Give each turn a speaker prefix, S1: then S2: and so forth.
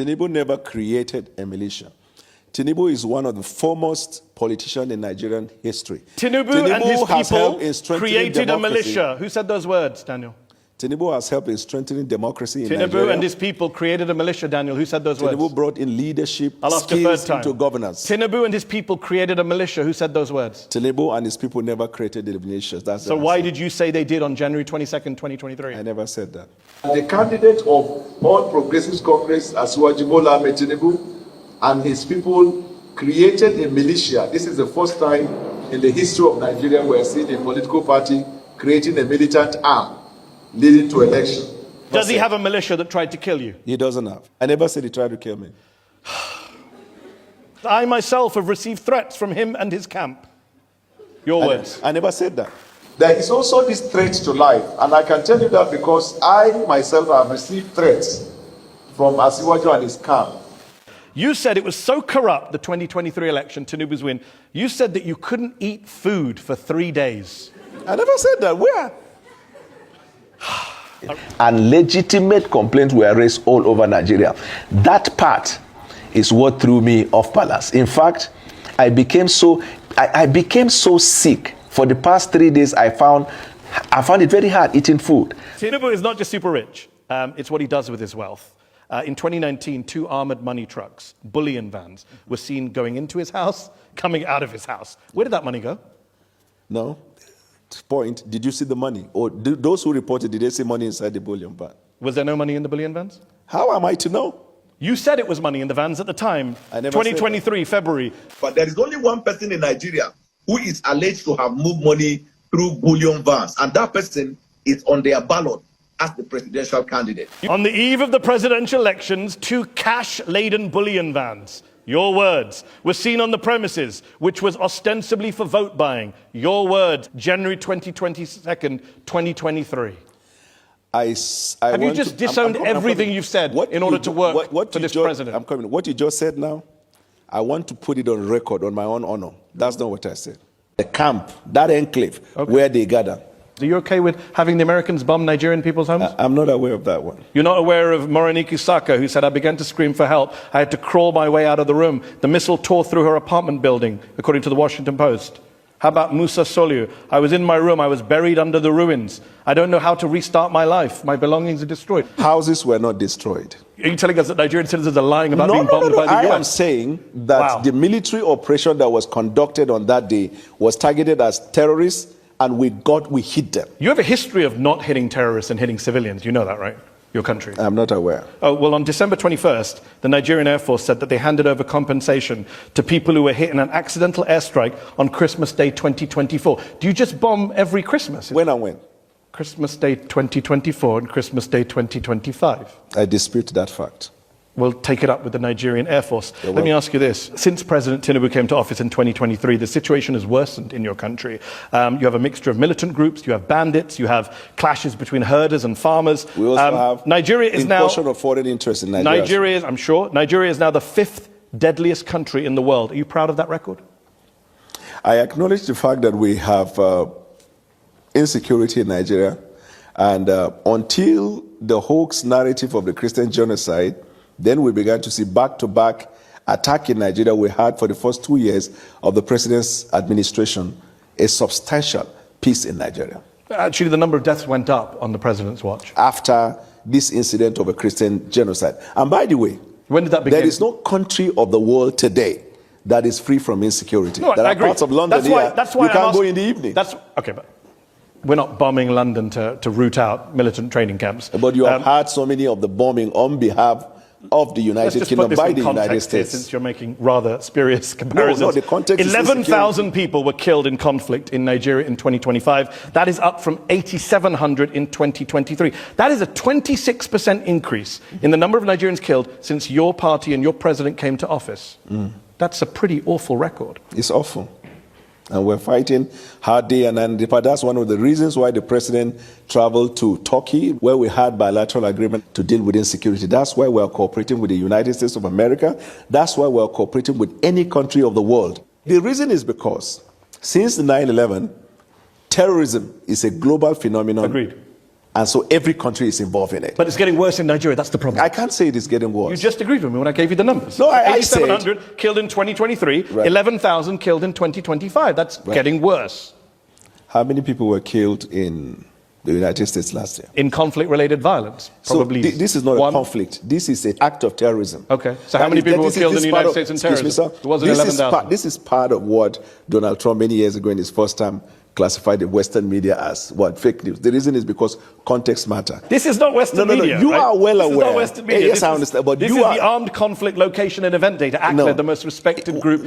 S1: Tinubu never created a militia. Tinubu is one of the foremost politicians in Nigerian history.
S2: Tinubu and his people created a militia. Who said those words, Daniel?
S1: Tinubu has helped in strengthening democracy in
S2: Nigeria.
S1: Nigeria.
S2: And his people created a militia, Daniel. Who said those words?
S1: Tinubu brought in leadership
S2: skills
S1: into governance.
S2: Tinubu and his people created a militia. Who said those words?
S1: Tinubu and his people never created the militias.
S2: So why did you say they did on January 22nd, 2023?
S1: I never said that.
S3: The candidate of All Progressives Congress, Asiwaju Bola Ahmed Tinubu, and his people created a militia. This is the first time in the history of Nigeria we are seeing a political party creating a militant arm leading to election.
S2: Does he have a militia that tried to kill you?
S1: He doesn't have. I never said he tried to kill me.
S2: I myself have received threats from him and his camp. Your words.
S1: I never said that.
S3: There is also this threat to life, and I can tell you that because I myself have received threats from Asiwaju and his camp.
S2: You said it was so corrupt, the 2023 election, Tinubu's win, you said that you couldn't eat food for 3 days.
S1: I never said that. Where?
S4: And legitimate complaints were raised all over Nigeria. That part is what threw me off balance. In fact, I became so sick. For the past 3 days, I found it very hard eating food.
S2: Tinubu is not just super rich. It's what he does with his wealth. In 2019, 2 armored money trucks, bullion vans, were seen going into his house, coming out of his house. Where did that money go?
S1: No. Point, did you see the money? Or those who reported, did they see money inside the bullion van?
S2: Was there no money in the bullion vans?
S1: How am I to know?
S2: You said it was money in the vans at the time, 2023, February.
S5: But there is only one person in Nigeria who is alleged to have moved money through bullion vans, and that person is on their ballot as the presidential candidate.
S2: On the eve of the presidential elections, 2 cash-laden bullion vans, your words, were seen on the premises, which was ostensibly for vote buying. Your words, January 22nd, 2023. Have you just disowned everything you've said in order to work for this president?
S1: I'm coming. What you just said now, I want to put it on record, on my own honor. That's not what I said. The camp, that enclave, where they gather.
S2: Are you okay with having the Americans bomb Nigerian people's homes?
S1: I'm not aware of that one.
S2: You're not aware of Morenike Saka, who said, I began to scream for help. I had to crawl my way out of the room. The missile tore through her apartment building, according to the Washington Post. How about Musa Soliu? I was in my room. I was buried under the ruins. I don't know how to restart my life. My belongings are destroyed.
S1: Houses were not destroyed.
S2: Are you telling us that Nigerian citizens are lying about being bombed by the US?
S1: I am saying that the military operation that was conducted on that day was targeted as terrorists, and we hit them.
S2: You have a history of not hitting terrorists and hitting civilians. You know that, right? Your country.
S1: I'm not aware.
S2: Oh, well, on December 21st, the Nigerian Air Force said that they handed over compensation to people who were hit in an accidental airstrike on Christmas Day 2024. Do you just bomb every Christmas?
S1: When and when?
S2: Christmas Day 2024 and Christmas Day 2025.
S1: I dispute that fact.
S2: We'll take it up with the Nigerian Air Force. Let me ask you this. Since President Tinubu came to office in 2023, the situation has worsened in your country. You have a mixture of militant groups, you have bandits, you have clashes between herders and farmers.
S1: We also have
S2: Nigeria is now
S1: of foreign interest in Nigeria.
S2: Nigeria is now the 5th deadliest country in the world. Are you proud of that record?
S1: I acknowledge the fact that we have insecurity in Nigeria, and until the hoax narrative of the Christian genocide, then we began to see back-to-back attack in Nigeria. We had, for the first 2 years of the president's administration, a substantial peace in Nigeria.
S2: Actually, the number of deaths went up on the president's watch.
S1: After this incident of a Christian genocide. And by the way,
S2: when did that begin?
S1: There is no country of the world today that is free from insecurity.
S2: No,
S1: there are parts of London you can't go in the evening.
S2: Okay, but we're not bombing London to root out militant training camps.
S1: But you have had so many of the bombing on behalf of the United Kingdom by the United States.
S2: Since you're making rather spurious comparisons.
S1: No, the context is
S2: 11,000 people were killed in conflict in Nigeria in 2025. That is up from 8,700 in 2023. That is a 26% increase in the number of Nigerians killed since your party and your president came to office. That's a pretty awful record.
S1: It's awful. And we're fighting hard day and night. But that's one of the reasons why the president traveled to Turkey, where we had bilateral agreement to deal with insecurity. That's why we're cooperating with the United States of America. That's why we're cooperating with any country of the world. The reason is because since 9/11, terrorism is a global phenomenon.
S2: Agreed.
S1: And so every country is involved in it.
S2: But it's getting worse in Nigeria. That's the problem.
S1: I can't say it is getting worse.
S2: You just agreed with me when I gave you the numbers.
S1: No, I said
S2: 8,700 killed in 2023,
S1: Right.
S2: 11,000 killed in 2025. That's getting worse.
S1: How many people were killed in the United States last year?
S2: In conflict-related violence, probably.
S1: So this is not
S2: one.
S1: a conflict. This is an act of terrorism.
S2: Okay. So how many people were killed in the United States in terrorism?
S1: Excuse me, sir.
S2: It wasn't 11,000.
S1: This is part of what Donald Trump many years ago in his first term classified the Western media as what? Fake news. The reason is because context matter.
S2: This is not Western media.
S1: You
S2: right?
S1: are well
S2: this
S1: aware.
S2: Is not Western media.
S1: Yes, I understand. But
S2: this
S1: you
S2: is
S1: are
S2: the Armed Conflict Location and Event Data, ACLED, the most respected group.